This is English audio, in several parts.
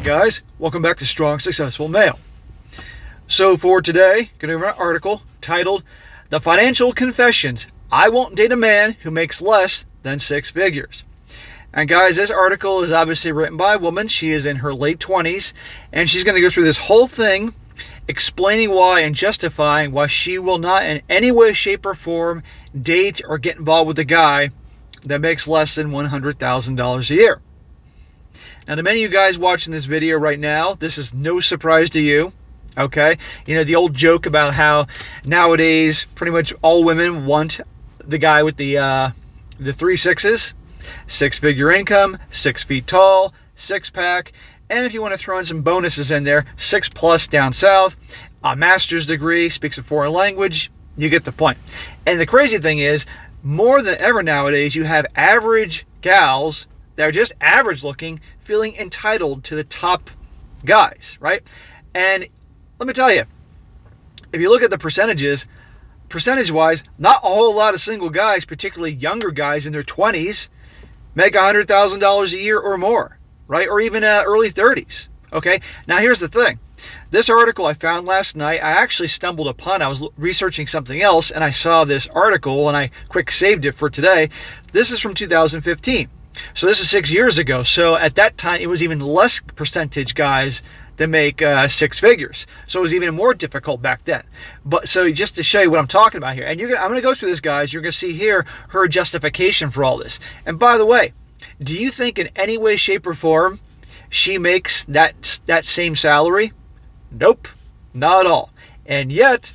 Alright guys, welcome back to Strong Successful Male. So for today, going to read an article titled, The Financial Confessions, I Won't Date a Man Who Makes Less Than Six Figures. And guys, this article is obviously written by a woman. She is in her late 20s, and she's going to go through this whole thing, explaining why and justifying why she will not in any way, shape, or form date or get involved with a guy that makes less than $100,000 a year. Now, to many of you guys watching this video right now, this is no surprise to you, okay? You know, the old joke about how nowadays pretty much all women want the guy with the three sixes, six-figure income, 6 feet tall, six-pack, and if you want to throw in some bonuses in there, 6+ down south, a master's degree, speaks a foreign language, you get the point. And the crazy thing is, more than ever nowadays, you have average gals that are just average looking, feeling entitled to the top guys, right? And let me tell you, if you look at the percentage-wise, not a whole lot of single guys, particularly younger guys in their 20s, make $100,000 a year or more, right? Or even early 30s, okay? Now, here's the thing. This article I found last night, I actually stumbled upon. I was researching something else, and I saw this article, and I quick saved it for today. This is from 2015. So this is 6 years ago. So at that time, it was even less percentage guys that make six figures. So it was even more difficult back then. But so just to show you what I'm talking about here, and I'm going to go through this, guys. You're going to see here her justification for all this. And by the way, do you think in any way, shape, or form she makes that same salary? Nope, not at all. And yet,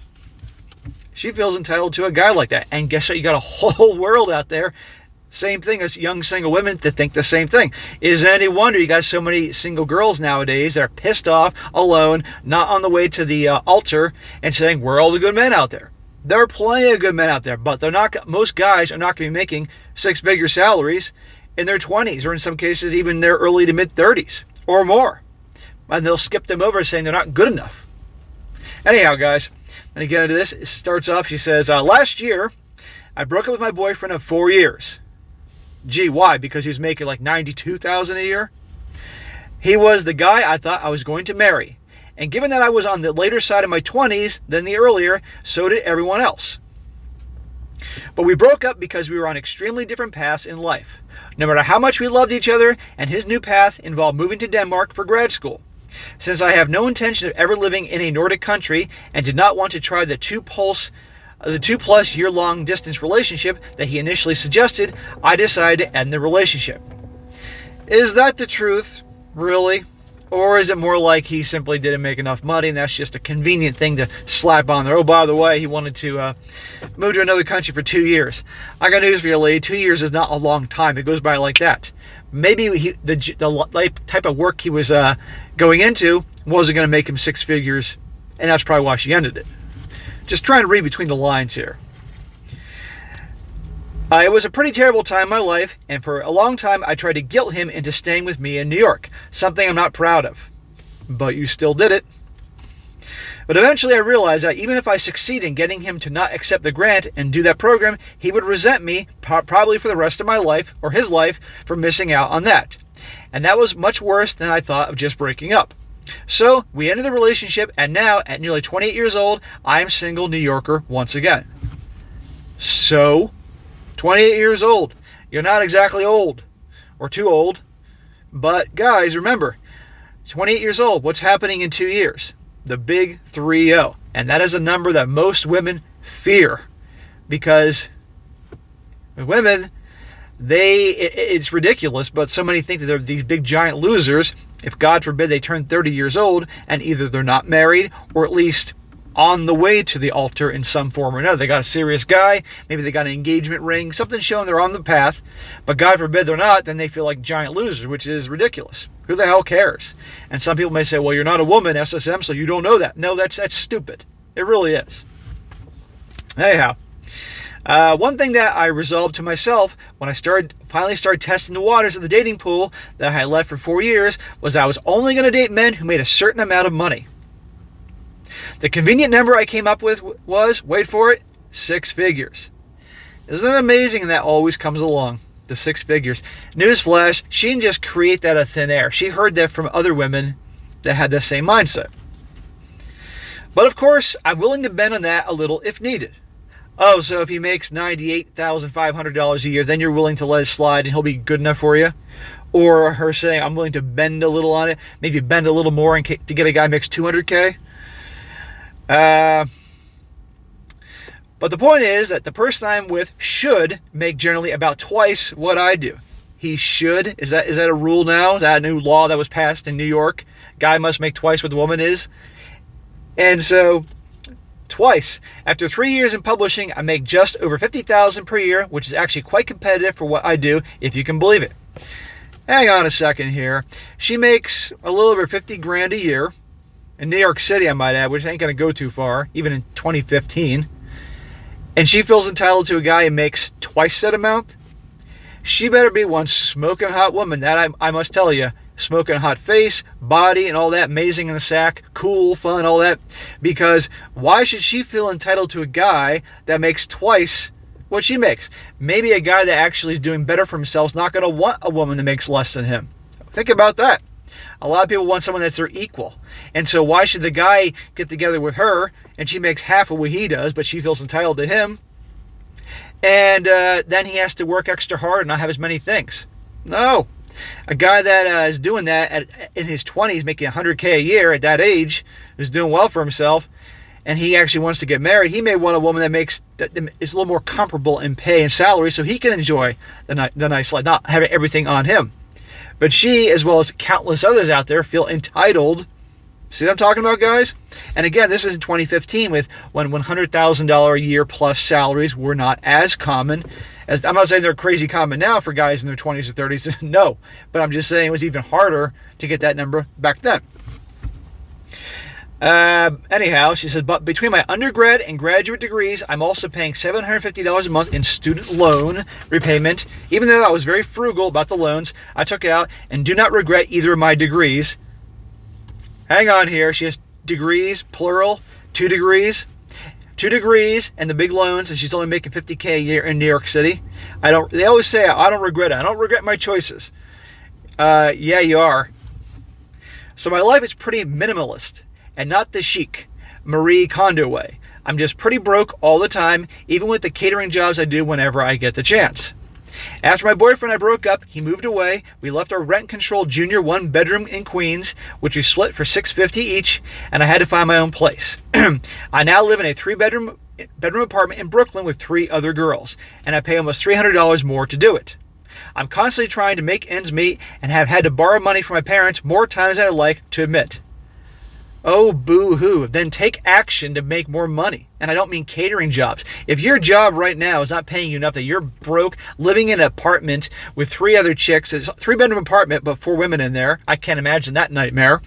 she feels entitled to a guy like that. And guess what? You got a whole world out there, same thing as young single women, that think the same thing. Is it any wonder you got so many single girls nowadays that are pissed off, alone, not on the way to the altar, and saying, where are all the good men out there? There are plenty of good men out there, but they're not. Most guys are not going to be making six-figure salaries in their 20s, or in some cases even their early to mid-30s or more. And they'll skip them over saying they're not good enough. Anyhow, guys, when you get into this, it starts off, she says, last year, I broke up with my boyfriend of 4 years. Gee, why? Because he was making like $92,000 a year? He was the guy I thought I was going to marry. And given that I was on the later side of my 20s than the earlier, so did everyone else. But we broke up because we were on extremely different paths in life. No matter how much we loved each other, and his new path involved moving to Denmark for grad school. Since I have no intention of ever living in a Nordic country and did not want to try the 2+ year-long distance relationship that he initially suggested, I decided to end the relationship. Is that the truth, really? Or is it more like he simply didn't make enough money and that's just a convenient thing to slap on there? Oh, by the way, he wanted to move to another country for 2 years. I got news for you, lady. 2 years is not a long time. It goes by like that. Maybe the type of work he was going into wasn't going to make him six figures, and that's probably why she ended it. Just trying to read between the lines here. It was a pretty terrible time in my life, and for a long time I tried to guilt him into staying with me in New York, something I'm not proud of. But you still did it. But eventually I realized that even if I succeed in getting him to not accept the grant and do that program, he would resent me probably for the rest of my life, or his life, for missing out on that. And that was much worse than I thought of just breaking up. So we ended the relationship, and now, at nearly 28 years old, I am single New Yorker once again. So, 28 years old. You're not exactly old, or too old. But guys, remember, 28 years old, what's happening in 2 years? The big 3-0. And that is a number that most women fear. Because with women, it's ridiculous, but so many think that they're these big giant losers if, God forbid, they turn 30 years old and either they're not married or at least on the way to the altar in some form or another. They got a serious guy, maybe they got an engagement ring, something showing they're on the path, but God forbid they're not, then they feel like giant losers, which is ridiculous. Who the hell cares? And some people may say, well, you're not a woman, SSM, so you don't know that. No, that's stupid. It really is. Anyhow, one thing that I resolved to myself when I finally started testing the waters of the dating pool that I had left for 4 years was I was only going to date men who made a certain amount of money. The convenient number I came up with was, wait for it, 6 figures. Isn't it amazing that always comes along? the six figures. Newsflash, she didn't just create that out of thin air. She heard that from other women that had the same mindset. But of course, I'm willing to bend on that a little if needed. Oh, so if he makes $98,500 a year, then you're willing to let it slide and he'll be good enough for you? Or her saying, I'm willing to bend a little on it, maybe bend a little more to get a guy who makes $200K? But the point is that the person I'm with should make generally about twice what I do. He should. Is that a rule now? Is that a new law that was passed in New York? Guy must make twice what the woman is. And so, twice. After 3 years in publishing, I make just over $50,000 per year, which is actually quite competitive for what I do, if you can believe it. Hang on a second here. She makes a little over $50,000 a year in New York City, I might add, which ain't going to go too far, even in 2015. And she feels entitled to a guy who makes twice that amount. She better be one smoking hot woman. That I must tell you. Smoking hot face, body, and all that, amazing in the sack, cool, fun, all that. Because why should she feel entitled to a guy that makes twice what she makes? Maybe a guy that actually is doing better for himself is not going to want a woman that makes less than him. Think about that. A lot of people want someone that's their equal. And so why should the guy get together with her and she makes half of what he does, but she feels entitled to him? And then he has to work extra hard and not have as many things. No. A guy that is doing that in his 20s, making $100K a year at that age, who's doing well for himself, and he actually wants to get married, he may want a woman that is a little more comparable in pay and salary so he can enjoy the nice life, not having everything on him. But she, as well as countless others out there, feel entitled. See what I'm talking about, guys? And again, this is in 2015 when $100,000 a year plus salaries were not as common. I'm not saying they're crazy common now for guys in their 20s or 30s. No. But I'm just saying it was even harder to get that number back then. Anyhow, she said, but between my undergrad and graduate degrees, I'm also paying $750 a month in student loan repayment. Even though I was very frugal about the loans I took out and do not regret either of my degrees. Hang on here. She has degrees, plural, 2 degrees. 2 degrees and the big loans, and she's only making $50K a year in New York City. They always say, I don't regret it. I don't regret my choices. Yeah, you are. So my life is pretty minimalist and not the chic Marie Kondo way. I'm just pretty broke all the time, even with the catering jobs I do whenever I get the chance. After my boyfriend and I broke up, he moved away. We left our rent-controlled junior 1-bedroom in Queens, which we split for $650 each, and I had to find my own place. I now live in a 3-bedroom apartment in Brooklyn with 3 other girls, and I pay almost $300 more to do it. I'm constantly trying to make ends meet and have had to borrow money from my parents more times than I'd like to admit. Oh, boo-hoo. Then take action to make more money. And I don't mean catering jobs. If your job right now is not paying you enough, that you're broke, living in an apartment with 3 other chicks, it's a 3-bedroom apartment, but 4 women in there. I can't imagine that nightmare.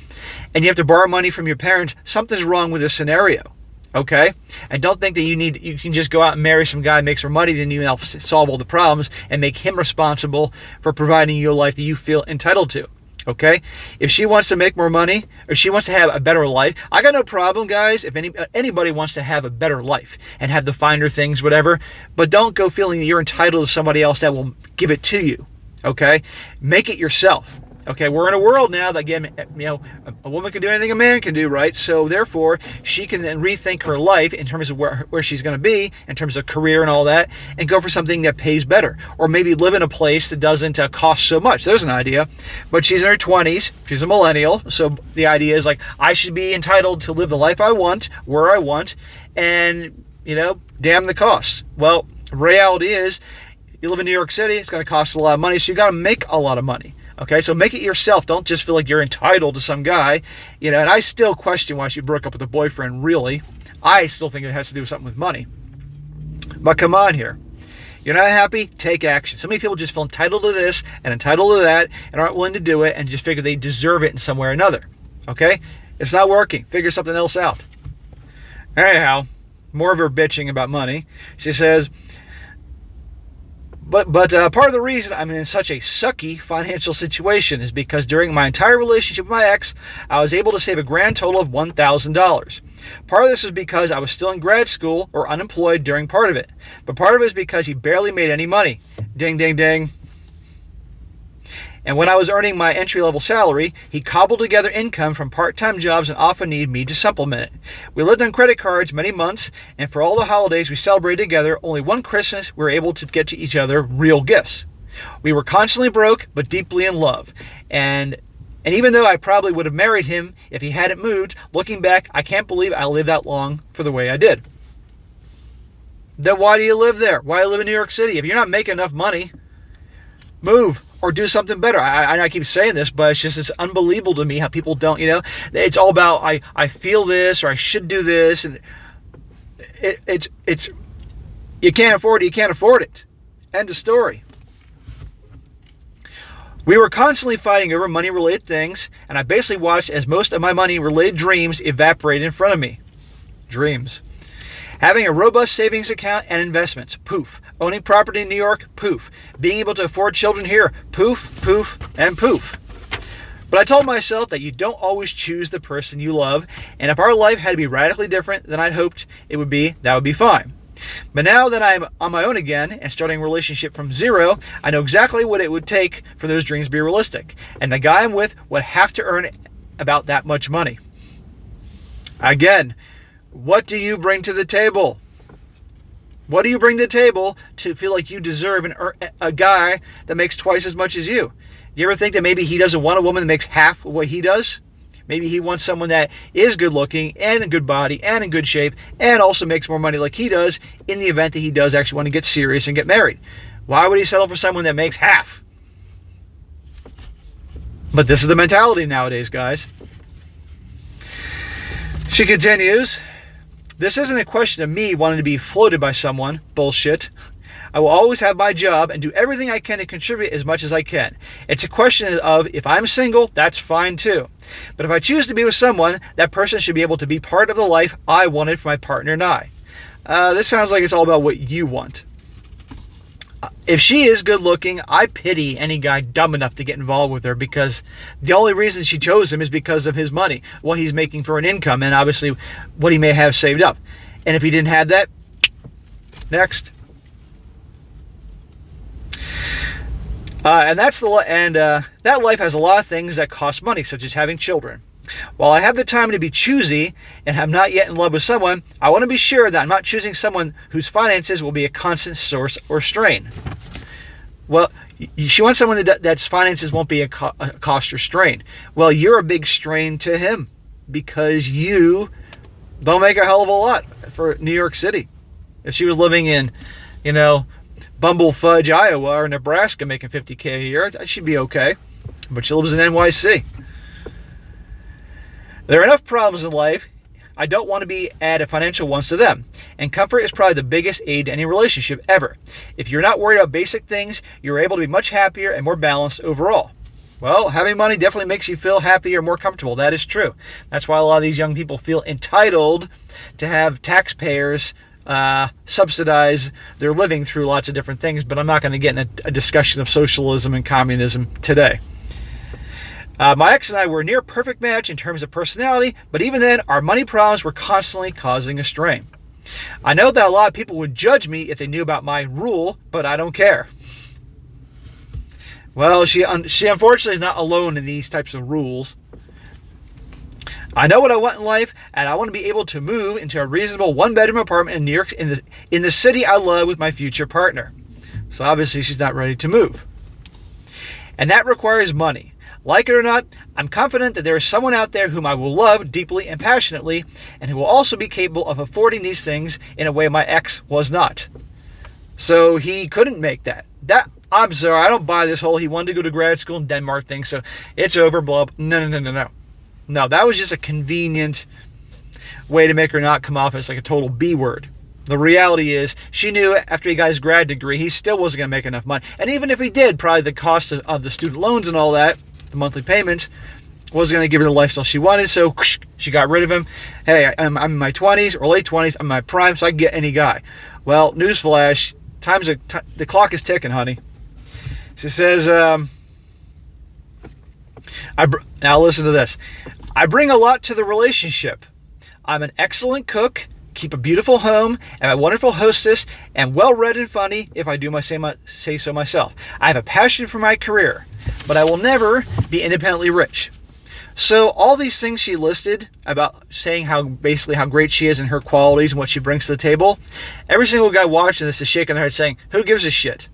And you have to borrow money from your parents. Something's wrong with this scenario. Okay? And don't think that you can just go out and marry some guy who makes more money than you and help solve all the problems and make him responsible for providing you a life that you feel entitled to. Okay? If she wants to make more money or she wants to have a better life, I got no problem, guys, if anybody wants to have a better life and have the finer things, whatever, but don't go feeling that you're entitled to somebody else that will give it to you. Okay? Make it yourself. Okay, we're in a world now that, again, a woman can do anything a man can do, right? So therefore, she can then rethink her life in terms of where she's going to be, in terms of career and all that, and go for something that pays better. Or maybe live in a place that doesn't cost so much. There's an idea. But she's in her 20s. She's a millennial. So the idea is like, I should be entitled to live the life I want, where I want, and, damn the cost. Well, reality is, you live in New York City, it's going to cost a lot of money, so you got to make a lot of money. Okay, so make it yourself. Don't just feel like you're entitled to some guy. And I still question why she broke up with a boyfriend, really. I still think it has to do with something with money. But come on here. You're not happy? Take action. So many people just feel entitled to this and entitled to that and aren't willing to do it and just figure they deserve it in some way or another. Okay? It's not working. Figure something else out. Anyhow, more of her bitching about money. She says, But part of the reason I'm in such a sucky financial situation is because during my entire relationship with my ex, I was able to save a grand total of $1,000. Part of this was because I was still in grad school or unemployed during part of it. But part of it is because he barely made any money. Ding, ding, ding. And when I was earning my entry-level salary, he cobbled together income from part-time jobs and often needed me to supplement it. We lived on credit cards many months, and for all the holidays we celebrated together, only one Christmas we were able to get to each other real gifts. We were constantly broke, but deeply in love. And even though I probably would have married him if he hadn't moved, looking back, I can't believe I lived that long for the way I did. Then why do you live there? Why do you live in New York City? If you're not making enough money, move or do something better. I keep saying this, but it's unbelievable to me how people don't, it's all about, I feel this or I should do this. And it's you can't afford it. You can't afford it. End of story. We were constantly fighting over money-related things, and I basically watched as most of my money-related dreams evaporated in front of me. Dreams. Having a robust savings account and investments, poof. Owning property in New York, poof. Being able to afford children here, poof, poof, and poof. But I told myself that you don't always choose the person you love, and if our life had to be radically different than I'd hoped it would be, that would be fine. But now that I'm on my own again and starting a relationship from zero, I know exactly what it would take for those dreams to be realistic. And the guy I'm with would have to earn about that much money. Again, what do you bring to the table? What do you bring to the table to feel like you deserve a guy that makes twice as much as you? Do you ever think that maybe he doesn't want a woman that makes half of what he does? Maybe he wants someone that is good looking and a good body and in good shape and also makes more money like he does in the event that he does actually want to get serious and get married. Why would he settle for someone that makes half? But this is the mentality nowadays, guys. She continues, this isn't a question of me wanting to be floated by someone. Bullshit. I will always have my job and do everything I can to contribute as much as I can. It's a question of if I'm single, that's fine too. But if I choose to be with someone, that person should be able to be part of the life I wanted for my partner and I. This sounds like it's all about what you want. If she is good looking, I pity any guy dumb enough to get involved with her because the only reason she chose him is because of his money, what he's making for an income, and obviously what he may have saved up. And if he didn't have that, next. That life has a lot of things that cost money, such as having children. While I have the time to be choosy and I'm not yet in love with someone, I want to be sure that I'm not choosing someone whose finances will be a constant source or strain. Well, she wants someone that's finances won't be a cost or strain. Well, you're a big strain to him because you don't make a hell of a lot for New York City. If she was living in, Bumblefudge, Iowa, or Nebraska making $50K a year, that should be okay. But she lives in NYC. There are enough problems in life. I don't want to add financial ones to them. And comfort is probably the biggest aid to any relationship ever. If you're not worried about basic things, you're able to be much happier and more balanced overall. Well, having money definitely makes you feel happier, more comfortable. That is true. That's why a lot of these young people feel entitled to have taxpayers subsidize their living through lots of different things, but I'm not going to get in a discussion of socialism and communism today. My ex and I were a near perfect match in terms of personality, but even then, our money problems were constantly causing a strain. I know that a lot of people would judge me if they knew about my rule, but I don't care. Well, she unfortunately is not alone in these types of rules. I know what I want in life, and I want to be able to move into a reasonable one-bedroom apartment in New York, in the city I love with my future partner. So obviously she's not ready to move. And that requires money. Like it or not, I'm confident that there is someone out there whom I will love deeply and passionately, and who will also be capable of affording these things in a way my ex was not. So he couldn't make that. I'm sorry, I don't buy this whole he wanted to go to grad school in Denmark thing, so it's over, blah, blah. No. No, that was just a convenient way to make her not come off as like a total B word. The reality is, she knew after he got his grad degree, he still wasn't going to make enough money. And even if he did, probably the cost of the student loans and all that, the monthly payments, wasn't going to give her the lifestyle she wanted, so she got rid of him. Hey, I'm in my 20s or late 20s, I'm in my prime, so I can get any guy. Well, newsflash, the clock is ticking, honey. She says, now listen to this. I bring a lot to the relationship. I'm an excellent cook, keep a beautiful home, am a wonderful hostess, and well-read and funny if I do say so myself. I have a passion for my career. but I will never be independently rich. So all these things she listed about saying how great she is and her qualities and what she brings to the table, every single guy watching this is shaking their head saying, who gives a shit?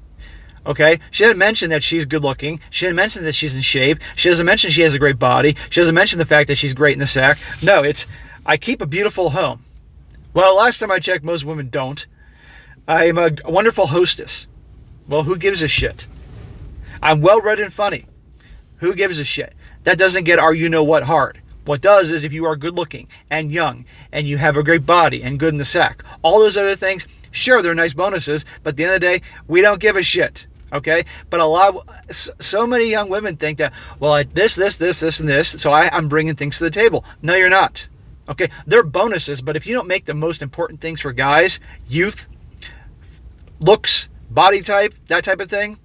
Okay? She didn't mention that she's good looking. She didn't mention that she's in shape. She doesn't mention she has a great body. She doesn't mention the fact that she's great in the sack. No, it's, I keep a beautiful home. Well, last time I checked, most women don't. I am a wonderful hostess. Well, who gives a shit? I'm well-read and funny. Who gives a shit? That doesn't get our you-know-what hard. What does is if you are good-looking and young and you have a great body and good in the sack, all those other things, sure, they're nice bonuses, but at the end of the day, we don't give a shit, okay? But so many young women think that, well, this, and this, so I'm bringing things to the table. No, you're not, okay? They're bonuses, but if you don't make the most important things for guys, youth, looks, body type, that type of thing,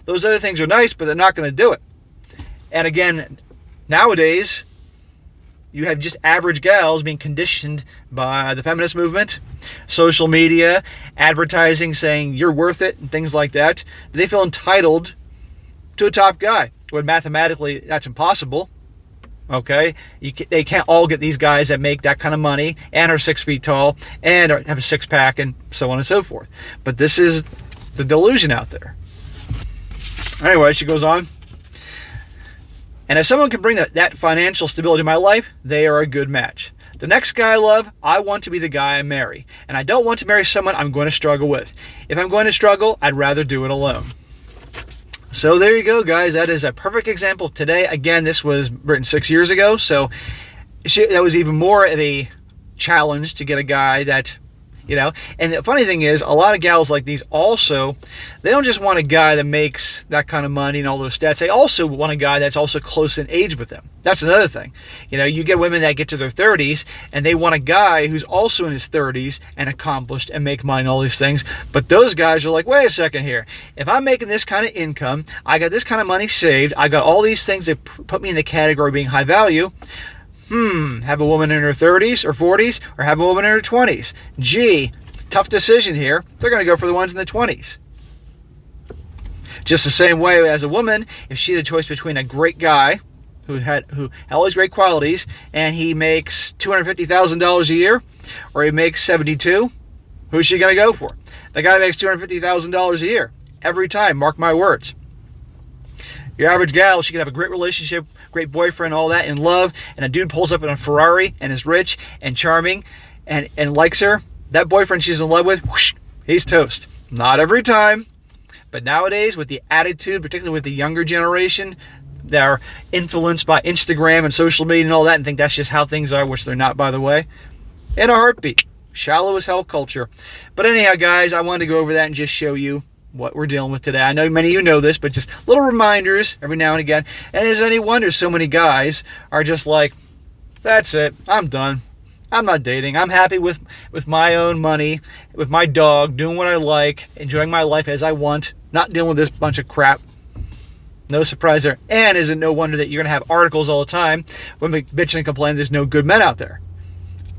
those other things are nice, but they're not going to do it. And again, nowadays, you have just average gals being conditioned by the feminist movement, social media, advertising saying you're worth it, and things like that. They feel entitled to a top guy, when mathematically that's impossible. Okay? They can't all get these guys that make that kind of money and are 6 feet tall and have a six-pack and so on and so forth. But this is the delusion out there. Anyway, she goes on. And if someone can bring that financial stability to my life, they are a good match. The next guy I love, I want to be the guy I marry. And I don't want to marry someone I'm going to struggle with. If I'm going to struggle, I'd rather do it alone. So there you go, guys. That is a perfect example today. Again, this was written 6 years ago. So that was even more of a challenge to get a guy that, you know. And the funny thing is, a lot of gals like these also, they don't just want a guy that makes that kind of money and all those stats. They also want a guy that's also close in age with them. That's another thing. You know, you get women that get to their 30s and they want a guy who's also in his 30s and accomplished and make money and all these things. But those guys are like, wait a second here. If I'm making this kind of income, I got this kind of money saved, I got all these things that put me in the category of being high value. Have a woman in her 30s or 40s or have a woman in her 20s. Gee, tough decision here. They're going to go for the ones in the 20s. Just the same way as a woman, if she had a choice between a great guy who had all these great qualities and he makes $250,000 a year or he makes 72, who's she going to go for? The guy makes $250,000 a year every time, mark my words. Your average gal, she could have a great relationship, great boyfriend, all that, in love, and a dude pulls up in a Ferrari and is rich and charming and likes her. That boyfriend she's in love with, whoosh, he's toast. Not every time, but nowadays with the attitude, particularly with the younger generation, they're influenced by Instagram and social media and all that and think that's just how things are, which they're not, by the way. In a heartbeat. Shallow as hell culture. But anyhow, guys, I wanted to go over that and just show you what we're dealing with today. I know many of you know this, but just little reminders every now and again. And is any wonder so many guys are just like, that's it, I'm done. I'm not dating. I'm happy with my own money, with my dog, doing what I like, enjoying my life as I want, not dealing with this bunch of crap. No surprise there. And is it no wonder that you're going to have articles all the time when we bitch and complain there's no good men out there.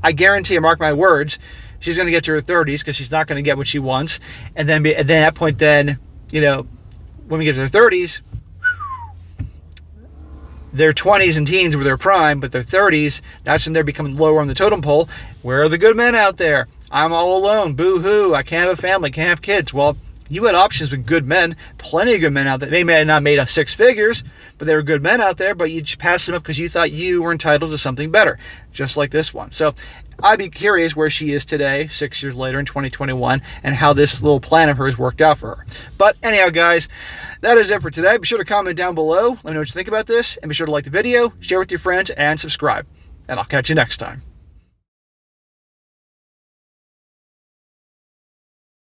I guarantee you, mark my words, she's going to get to her 30s because she's not going to get what she wants. And then at that point, then, you know, when we get to their 30s, their 20s and teens were their prime, but their 30s, that's when they're becoming lower on the totem pole. Where are the good men out there? I'm all alone. Boo-hoo. I can't have a family. Can't have kids. Well, you had options with good men. Plenty of good men out there. They may have not made a six figures, but they were good men out there, but you just passed them up because you thought you were entitled to something better, just like this one. So I'd be curious where she is today, 6 years later in 2021, and how this little plan of hers worked out for her. But anyhow, guys, that is it for today. Be sure to comment down below. Let me know what you think about this, and be sure to like the video, share with your friends, and subscribe. And I'll catch you next time.